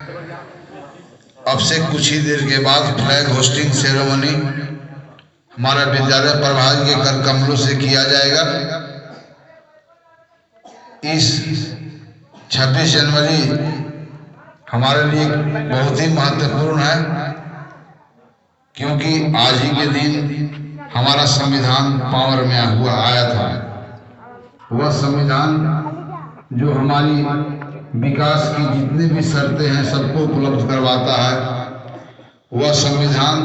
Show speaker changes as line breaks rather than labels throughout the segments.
अब से कुछ ही देर के बाद फ्लैग होस्टिंग सेरेमनी हमारा विद्यालय प्रभाग के कर कमलों से किया जाएगा। इस 26 जनवरी हमारे लिए बहुत ही महत्वपूर्ण है, क्योंकि आज ही के दिन हमारा संविधान पावर में आया था। वह संविधान जो हमारी विकास की जितनी भी शर्तें हैं सबको उपलब्ध करवाता है। वह संविधान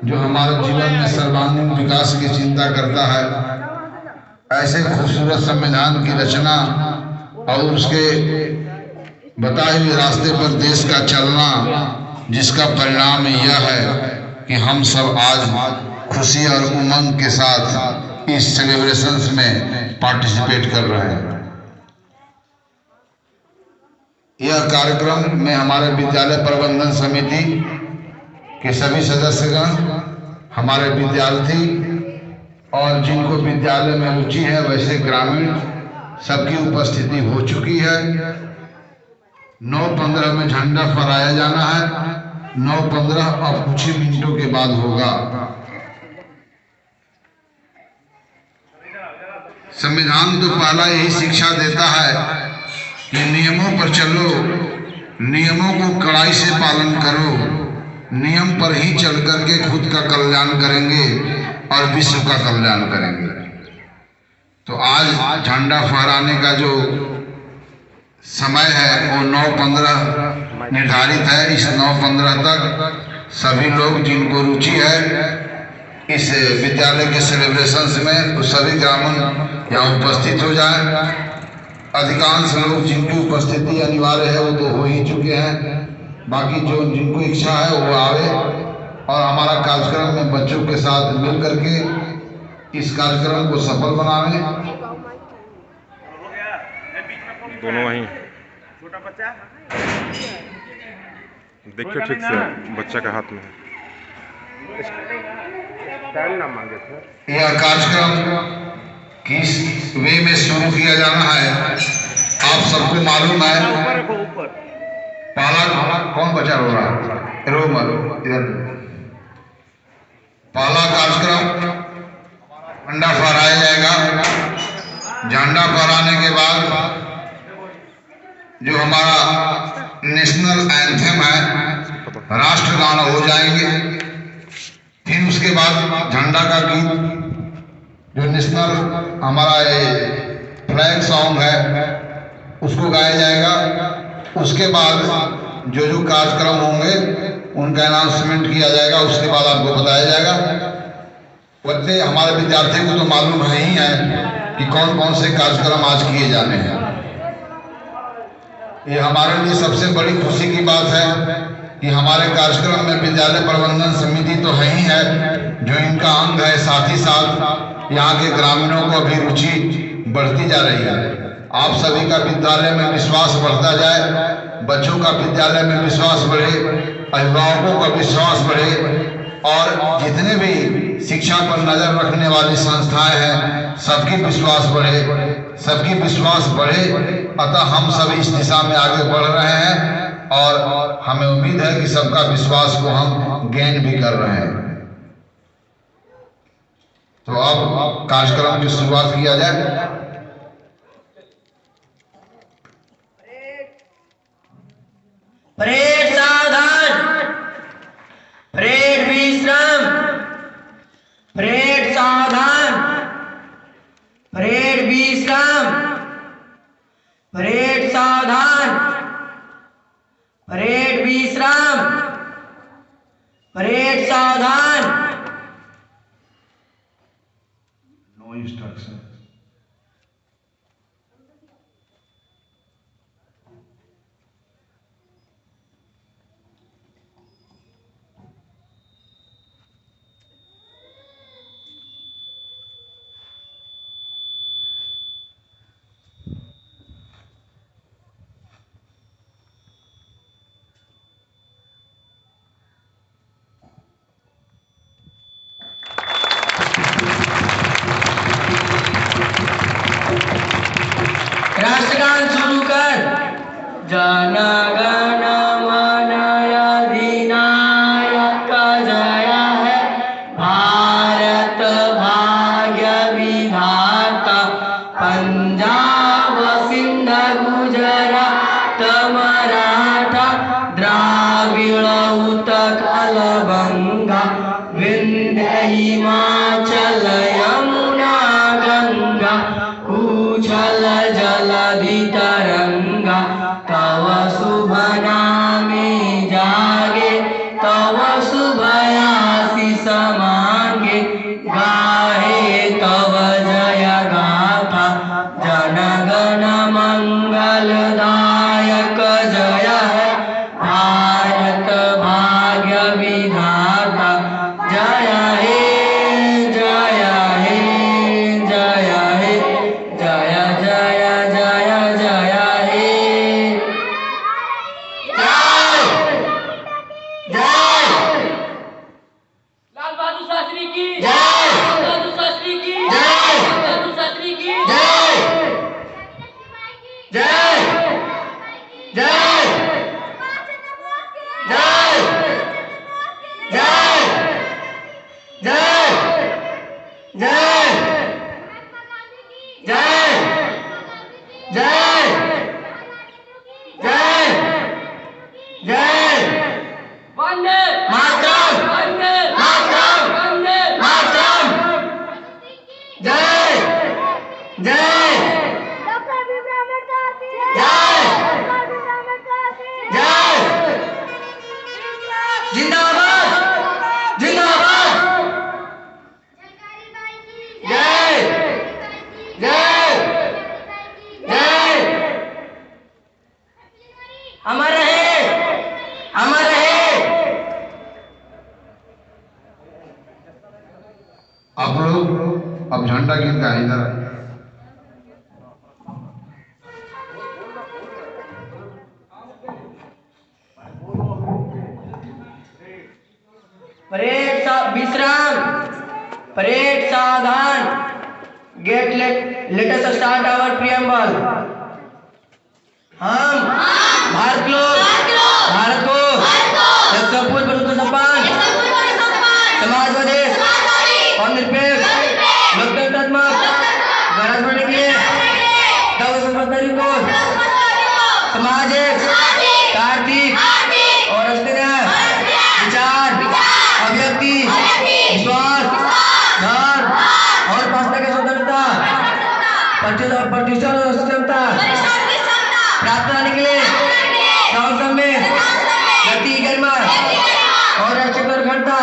जो हमारे जीवन में सर्वांगीण विकास की चिंता करता है। ऐसे खूबसूरत संविधान की रचना और उसके बताए हुए रास्ते पर देश का चलना, जिसका परिणाम यह है कि हम सब आज खुशी और उमंग के साथ इस सेलिब्रेशंस में पार्टिसिपेट कर रहे हैं। यह कार्यक्रम में हमारे विद्यालय प्रबंधन समिति के सभी सदस्यगण, हमारे विद्यार्थी और जिनको विद्यालय में रुचि है वैसे ग्रामीण सबकी उपस्थिति हो चुकी है। 9:15 में झंडा फहराया जाना है। 9:15 अब कुछ ही मिनटों के बाद होगा। संविधान तो पहला यही शिक्षा देता है कि नियमों पर चलो, नियमों को कड़ाई से पालन करो, नियम पर ही चल करके खुद का कल्याण करेंगे और विश्व का कल्याण करेंगे। तो आज झंडा फहराने का जो समय है वो 9:15 निर्धारित है। इस 9:15 तक सभी लोग जिनको रुचि है इस विद्यालय के सेलिब्रेशंस में, तो सभी ग्रामीण यहाँ उपस्थित हो जाएं। अधिकांश लोग जिनकी उपस्थिति अनिवार्य है वो तो हो ही चुके हैं। बाकी जो जिनको इच्छा है वो आवे और हमारा कार्यक्रम में बच्चों के साथ मिल करके इस कार्यक्रम को सफल बनावे।
दोनों वहीं छोटा बच्चा देखिए ठीक से बच्चा का हाथ में नाम मांगे थे।
यह कार्यक्रम किस वे में शुरू किया जाना है आप सबको मालूम है। पहला कौन बचा रो रहा है? रोमर इधर। पहला कार्यक्रम झंडा फहराया जाएगा। झंडा फहराने के बाद जो हमारा नेशनल एंथम है, राष्ट्रगान हो जाएंगे। फिर उसके बाद झंडा का गीत जो नेशनल हमारा फ्लैग सॉन्ग है उसको गाया जाएगा। उसके बाद जो जो कार्यक्रम होंगे उनका अनाउंसमेंट किया जाएगा। उसके बाद आपको बताया जाएगा। वैसे हमारे विद्यार्थियों को तो मालूम है ही है कि कौन कौन से कार्यक्रम आज किए जाने हैं। ये हमारे लिए सबसे बड़ी खुशी की बात है कि हमारे कार्यक्रम में विद्यालय प्रबंधन समिति तो है ही है जो इनका अंग है, साथ ही साथ यहाँ के ग्रामीणों को भी रुचि बढ़ती जा रही है। आप सभी का विद्यालय में विश्वास बढ़ता जाए, बच्चों का विद्यालय में विश्वास बढ़े, अभिभावकों का विश्वास बढ़े और जितने भी शिक्षा पर नजर रखने वाली संस्थाएं हैं सबकी विश्वास बढ़े, सबकी विश्वास बढ़े। अतः हम सब इस दिशा में आगे बढ़ रहे हैं और हमें उम्मीद है कि सबका विश्वास को हम गेन भी कर रहे हैं। तो अब कार्यक्रम की शुरुआत किया जाए।
परेड सावधान, परेड विश्राम, परेड सावधान, परेड विश्राम, परेड सावधान, परेड विश्राम, परेड सावधान।
No instruction.
अमर रहे।
आप लोग अब झंडा गीत का इधर
परेड विश्राम, परेड सावधान। Get let us start our preamble. हम भारत को एक संपूर्ण प्रभुत्व संपन्न समाजवादी और निरपेक्ष लोकतंत्रात्मक गणराज्य बनने के लिए को समाज कार्तिक और विचार अभिव्यक्ति विश्वास धर्म और भाषा की स्वतंत्रता प्रतिष्ठा और क्षमता प्राप्त करने के लिए संसद में गति गरिमा और राष्ट्रीय अखंडता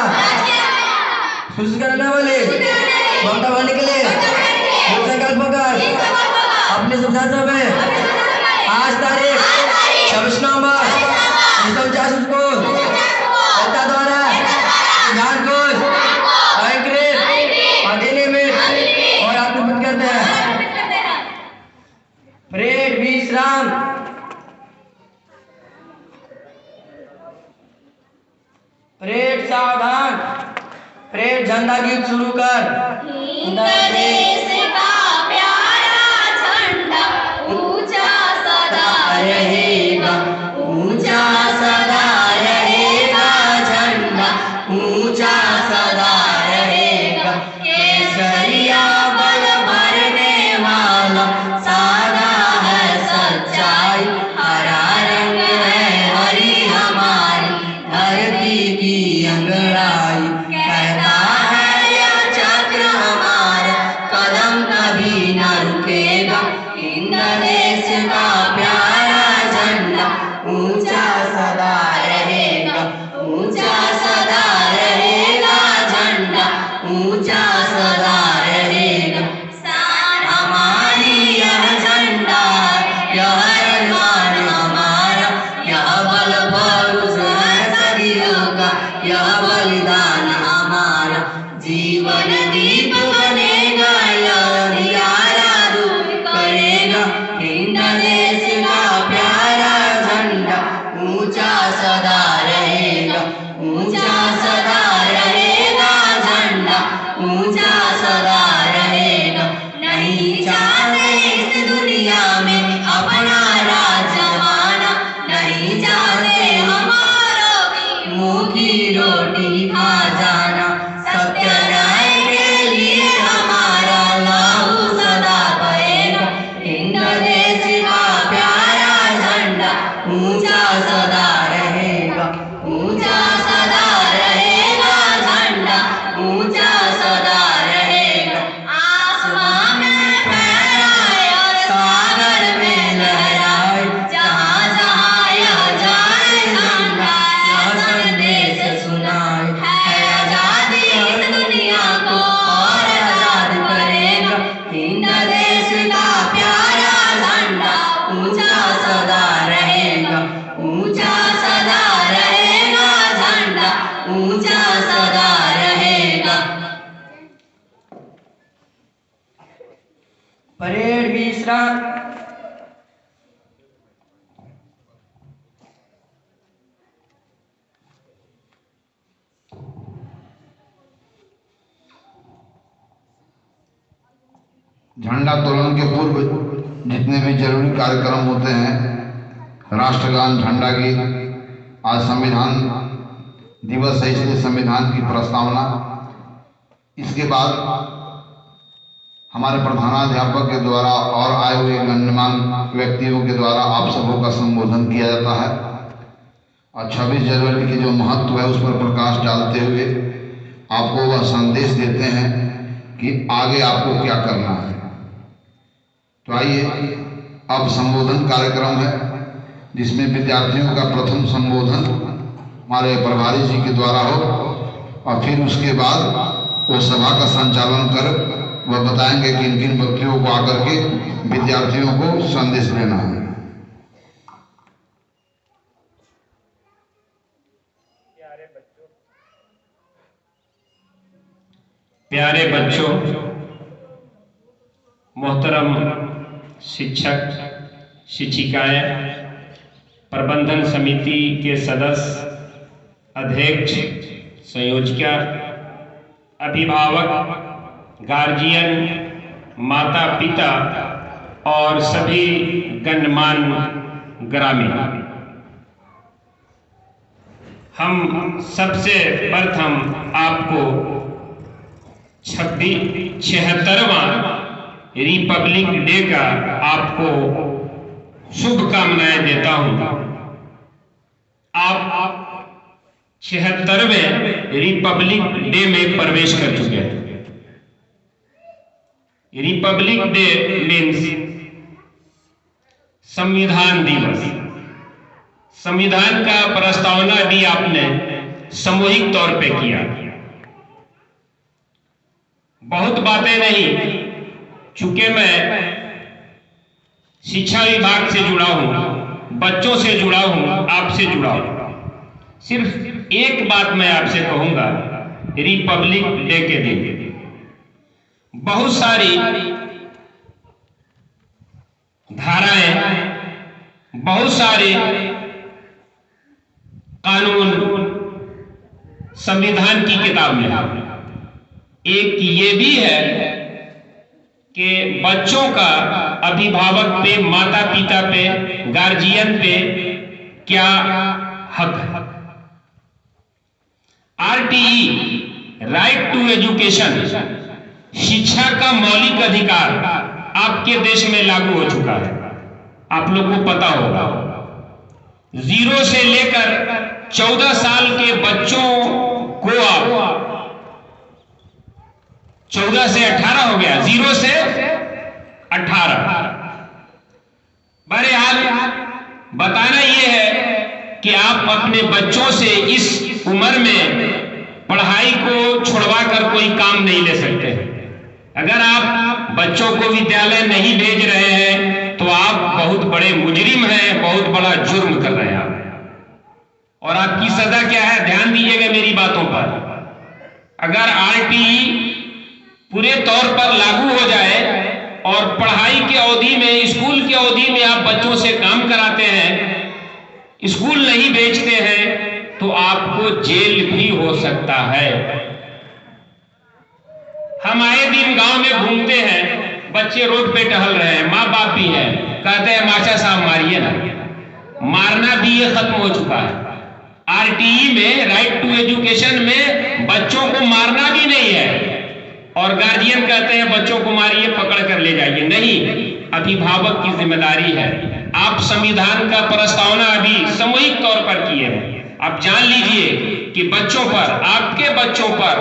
सुनिश्चित करने वाले ममता बनने के लिए संकल्प कर अपने संसद में आज तारीख 26 नवंबर 1949 को जनता द्वारा ध्यान को अंकित अधिनियमित और आत्मसात करते हैं। परेड विश्राम। परेड सावधान। परेड झंडा गीत शुरू कर।
देश का प्यारा झंडा ऊंचा सदा रहेगा, ऊंचा सदा रहेगा, झंडा ऊंचा सदा रहेगा। केसरिया बल भरने वाला सादा है सच्चाई, हरा रंग है हरी हमारी धरती की अंगड़ाई। कहता है यह चक्र हमारा कदम कभी न रुकेगा, हिंद देश का प्यारा झंडा ऊंचा सदा रहेगा, ऊंचा सदा रहेगा, झंडा ऊंचा सदा रहेगा। हमारी यह झंडा यह अरमान हमारा, यह बल भरोस है सदियों का, यह बलिदान हमारा। जीवन दीप बनेगा, यह अंधियारा दूर करेगा, हिंद देश का प्यारा झंडा ऊंचा सदा रहेगा, ऊंचा सदा रहेगा, झंडा ऊंचा सदा रहेगा। नहीं चाहते इस दुनिया में अपना राज जमाना, नहीं चाहते हमारा मुंह की रोटी खा जाना। सत्य न्याय के लिए हमारा लहू सदा बहेगा, हिंद देश का प्यारा झंडा ऊंचा सदा रहेगा, ऊंचा सदा रहेगा, झंडा ऊंचा सदा रहेगा। आसमां में फहराए और सागर में लहराए, जहाँ जहाँ यह जाए झंडा यह संदेश सुनाए। है आजादी इस दुनिया को और आजाद करेगा, हिंद देश का प्यारा झंडा ऊंचा सदा रहेगा, ऊंचा सदा रहेगा, झंडा ऊंचा सदा रहेगा।
परेड विश्राम।
झंडा तोलन के पूर्व जितने भी जरूरी कार्यक्रम होते हैं, राष्ट्रगान, झंडा गीत, आज संविधान दिवस है इसलिए संविधान की प्रस्तावना, इसके बाद हमारे प्रधानाध्यापक के द्वारा और आए हुए गण्यमान्य व्यक्तियों के द्वारा आप सबों का संबोधन किया जाता है और 26 जनवरी की जो महत्व है उस पर प्रकाश डालते हुए आपको वह संदेश देते हैं कि आगे आपको क्या करना है। तो आइए अब संबोधन कार्यक्रम है जिसमें विद्यार्थियों का प्रथम संबोधन हमारे प्रभारी जी के द्वारा हो और फिर उसके बाद वो सभा का संचालन कर वह बताएंगे कि किन किन व्यक्तियों को आकर के विद्यार्थियों को संदेश देना है।
प्यारे बच्चों, मोहतरम शिक्षक, शिक्षिकाएं, प्रबंधन समिति के सदस्य, अध्यक्ष, संयोजिका, अभिभावक, गार्जियन, माता पिता और सभी गणमान्य ग्रामीण, हम सबसे प्रथम आपको 76वां रिपब्लिक डे का आपको शुभकामनाएं देता हूं। आप 76वें रिपब्लिक डे में प्रवेश कर चुके हैं। रिपब्लिक डे मीन्स संविधान दिवस। संविधान का प्रस्तावना भी आपने सामूहिक तौर पे किया। बहुत बातें नहीं, चूंकि मैं शिक्षा विभाग से जुड़ा हूं, बच्चों से जुड़ा हूं, आपसे जुड़ा हूं, सिर्फ एक बात मैं आपसे कहूंगा। रिपब्लिक डे के दिन बहुत सारी धाराएं, बहुत सारे कानून संविधान की किताब में, एक ये भी है कि बच्चों का अभिभावक पे, माता पिता पे, गार्जियन पे क्या हक है। RTE, राइट टू एजुकेशन, शिक्षा का मौलिक अधिकार आपके देश में लागू हो चुका है। आप लोग को पता होगा। 0 से लेकर 14 साल के बच्चों को आप 14 से 18 हो गया, 0 से 18। बहरहाल बताना यह है कि आप अपने बच्चों से इस उम्र में पढ़ाई को छुड़वा कर कोई काम नहीं ले सकते। अगर आप बच्चों को विद्यालय नहीं भेज रहे हैं तो आप बहुत बड़े मुजरिम हैं, बहुत बड़ा जुर्म कर रहे हैं। और आपकी सजा क्या है, ध्यान दीजिएगा मेरी बातों पर। अगर RTE पूरे तौर पर लागू हो जाए और पढ़ाई की अवधि में, स्कूल की अवधि में आप बच्चों से काम कराते हैं, स्कूल नहीं भेजते हैं, तो आपको जेल भी हो सकता है। हम आए दिन गांव में घूमते हैं, बच्चे रोड पे टहल रहे हैं, माँ बाप भी है, कहते हैं माचा साहब मारिए ना। मारना भी ये खत्म हो चुका है। RTE में, राइट टू एजुकेशन में, बच्चों को मारना भी नहीं है। और गार्जियन कहते हैं बच्चों को मारिए, पकड़ कर ले जाइए। नहीं, अभिभावक की जिम्मेदारी है। आप संविधान का प्रस्तावना अभी सामूहिक तौर पर किए हैं। आप जान लीजिए कि बच्चों पर, आपके बच्चों पर,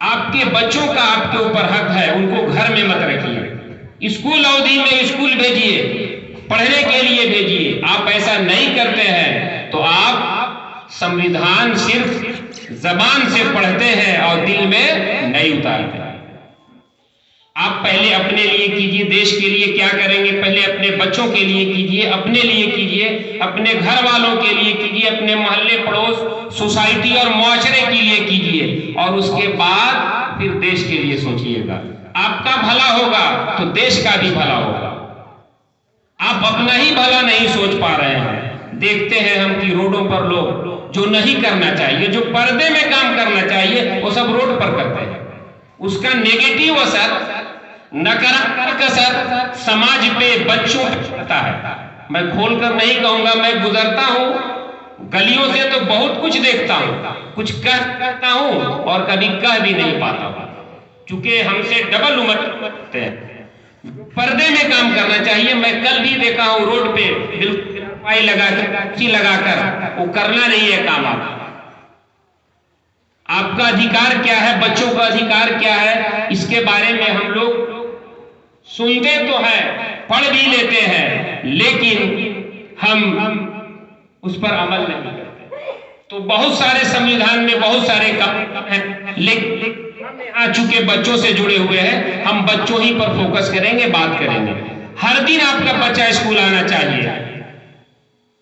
आपके बच्चों का आपके ऊपर हक है। उनको घर में मत रखिए, स्कूल अवधि में स्कूल भेजिए, पढ़ने के लिए भेजिए। आप ऐसा नहीं करते हैं तो आप संविधान सिर्फ जबान से पढ़ते हैं और दिल में नहीं उतारते। आप पहले अपने लिए कीजिए, देश के लिए क्या करेंगे, पहले अपने बच्चों के लिए कीजिए, अपने लिए कीजिए, अपने घर वालों के लिए कीजिए, अपने मोहल्ले, पड़ोस, सोसाइटी और मुआशरे के लिए कीजिए, और उसके बाद फिर देश के लिए सोचिएगा। आपका भला होगा तो देश का भी भला होगा। आप अपना ही भला नहीं सोच पा रहे हैं। देखते हैं हम कि रोडों पर लोग जो नहीं करना चाहिए, जो पर्दे में काम करना चाहिए, वो सब रोड पर करते हैं। उसका नेगेटिव असर, नकारात्मक असर समाज पे, बच्चों पे पड़ता है। मैं खोलकर नहीं कहूंगा, मैं गुजरता हूं गलियों से तो बहुत कुछ देखता हूं, कुछ कहता हूं और कभी कह भी नहीं पाता, क्योंकि हमसे डबल उम्र होते हैं। पर्दे में काम करना चाहिए। मैं कल भी देखा हूं रोड पे बिल्कुल पाई लगाकर, वो करना नहीं है काम। आपका अधिकार क्या है, बच्चों का अधिकार क्या है, इसके बारे में हम लोग सुनते तो हैं, पढ़ भी लेते हैं, लेकिन हम उस पर अमल नहीं करते। तो बहुत सारे संविधान में बहुत सारे काम हैं, लेकिन आ चुके बच्चों से जुड़े हुए हैं। हम बच्चों ही पर फोकस करेंगे, बात करेंगे। हर दिन आपका बच्चा स्कूल आना चाहिए,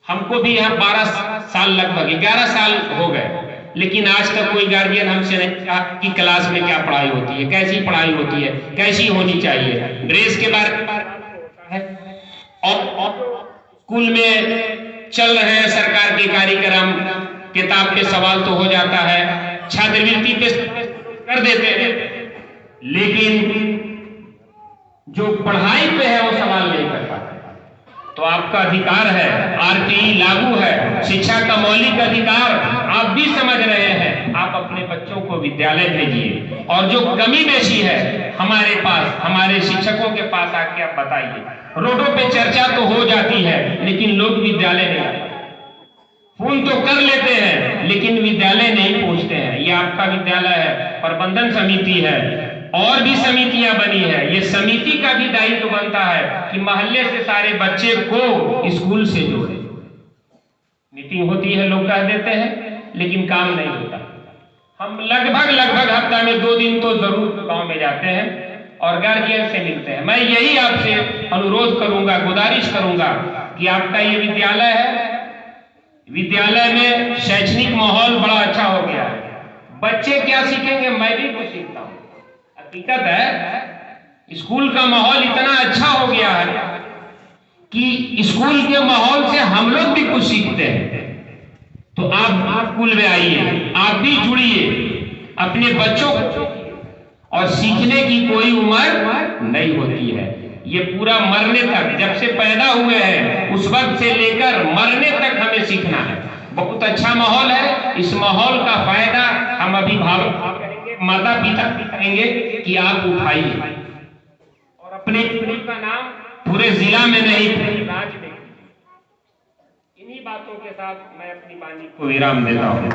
हमको भी यहाँ 12 साल लगभग 11 साल हो गए, लेकिन आज तक कोई गार्जियन हमसे नहीं कहा कि क्लास में क्या पढ़ाई होती है, कैसी पढ़ाई होती है, कैसी होनी चाहिए। ड्रेस के बारे में है और स्कूल में चल रहे हैं सरकार के कार्यक्रम, किताब पे सवाल तो हो जाता है, छात्रवृत्ति पे कर देते हैं, लेकिन जो पढ़ाई पे है वो सवाल नहीं कर पाते। तो आपका अधिकार है, आरटीई लागू है, शिक्षा का मौलिक अधिकार आप भी समझ रहे हैं। आप अपने बच्चों को विद्यालय भेजिए, और जो कमी बेशी है हमारे पास, हमारे शिक्षकों के पास आके आप बताइए। रोडों पे चर्चा तो हो जाती है, लेकिन लोग विद्यालय नहीं आते, फोन तो कर लेते हैं लेकिन विद्यालय नहीं पहुंचते हैं। ये आपका विद्यालय है, प्रबंधन समिति है, और भी समितियां बनी है। ये समिति का भी दायित्व बनता है कि मोहल्ले से सारे बच्चे को स्कूल से जोड़े। मीटिंग होती है, लोग कह देते हैं, लेकिन काम नहीं होता। हम लगभग हफ्ता में 2 दिन तो जरूर गांव में जाते हैं और गार्जियन से मिलते हैं। मैं यही आपसे अनुरोध करूंगा, गुजारिश करूंगा कि आपका ये विद्यालय है, विद्यालय में शैक्षणिक माहौल बड़ा अच्छा हो गया है। बच्चे क्या सीखेंगे, मैं भी कुछ सीखता हूँ। हकीकत है स्कूल का माहौल इतना अच्छा हो गया है कि स्कूल के माहौल से हम लोग भी कुछ सीखते हैं। तो आप स्कूल में आइए, आप भी जुड़िए, अपने बच्चों को, और सीखने की कोई उम्र नहीं होती है। ये पूरा मरने तक, जब से पैदा हुए हैं उस वक्त से लेकर मरने तक हमें सीखना है। बहुत अच्छा माहौल है, इस माहौल का फायदा हम अभिभावक करेंगे, माता पिता भी करेंगे कि आप उठाइए और अपने स्कूल का नाम पूरे जिला में नहीं, पूरे राज्य में। इन्हीं बातों के साथ मैं अपनी वाणी को विराम देता हूँ।